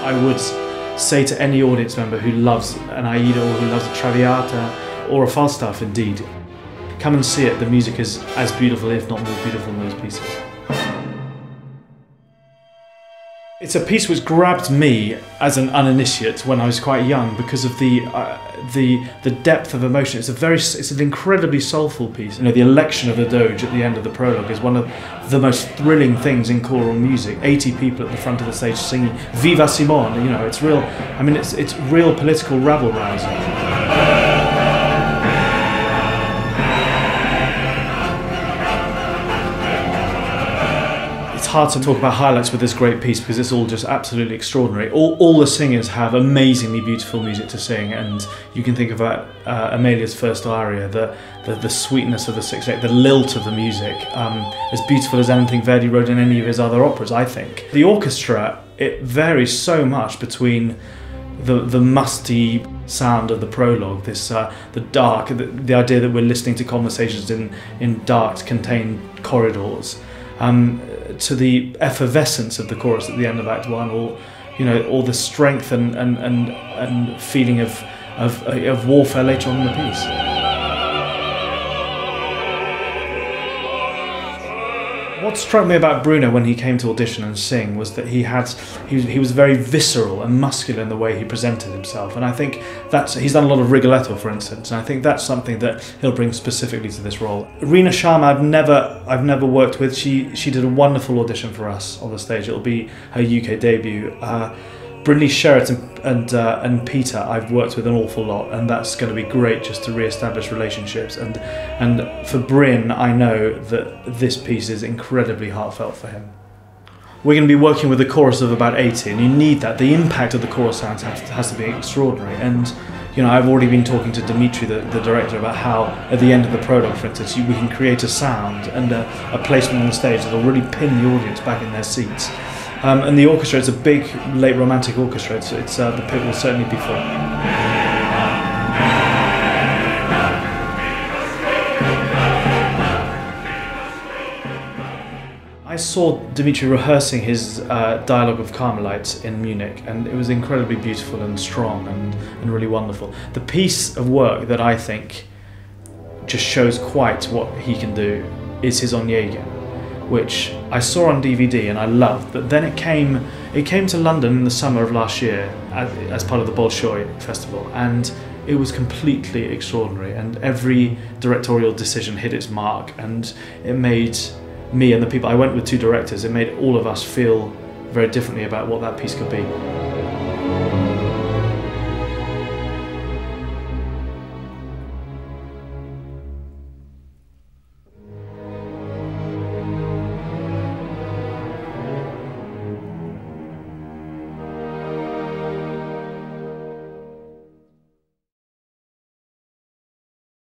I would say to any audience member who loves an Aida or who loves a Traviata or a Falstaff indeed, come and see it. The music is as beautiful, if not more beautiful, than those pieces. It's a piece which grabbed me as an uninitiate when I was quite young because of the depth of emotion. It's an incredibly soulful piece. You know, the election of the Doge at the end of the prologue is one of the most thrilling things in choral music. 80 people at the front of the stage singing "Viva Simone." You know, it's real. I mean, it's real political rabble rousing. It's hard to talk about highlights with this great piece because it's all just absolutely extraordinary. All the singers have amazingly beautiful music to sing, and you can think about Amelia's first aria, the sweetness of the 6/8, the lilt of the music, as beautiful as anything Verdi wrote in any of his other operas, I think. The orchestra, it varies so much between the musty sound of the prologue, the dark, the idea that we're listening to conversations in dark, contained corridors, to the effervescence of the chorus at the end of Act 1, or you know, all the strength and feeling of warfare later on in the piece. What struck me about Bruno when he came to audition and sing was that he was very visceral and muscular in the way he presented himself, and I think he's done a lot of Rigoletto, for instance, and I think that's something that he'll bring specifically to this role. Rina Sharma I've never worked with. She did a wonderful audition for us on the stage. It'll be her UK debut. Brynley Sherritt and Peter I've worked with an awful lot, and that's going to be great just to re-establish relationships, and for Bryn, I know that this piece is incredibly heartfelt for him. We're going to be working with a chorus of about 80, and you need that. The impact of the choral sounds has to be extraordinary, and you know, I've already been talking to Dmitri, the director, about how at the end of the prologue, for instance, we can create a sound and a placement on the stage that'll really pin the audience back in their seats. And the orchestra, it's a big late romantic orchestra. The pit will certainly be full. I saw Dmitri rehearsing his dialogue of Carmelites in Munich, and it was incredibly beautiful and strong and really wonderful. The piece of work that I think just shows quite what he can do is his Onegin, which I saw on DVD and I loved, but then it came to London in the summer of last year as part of the Bolshoi Festival, and it was completely extraordinary, and every directorial decision hit its mark, and it made me and the people, I went with 2 directors, it made all of us feel very differently about what that piece could be.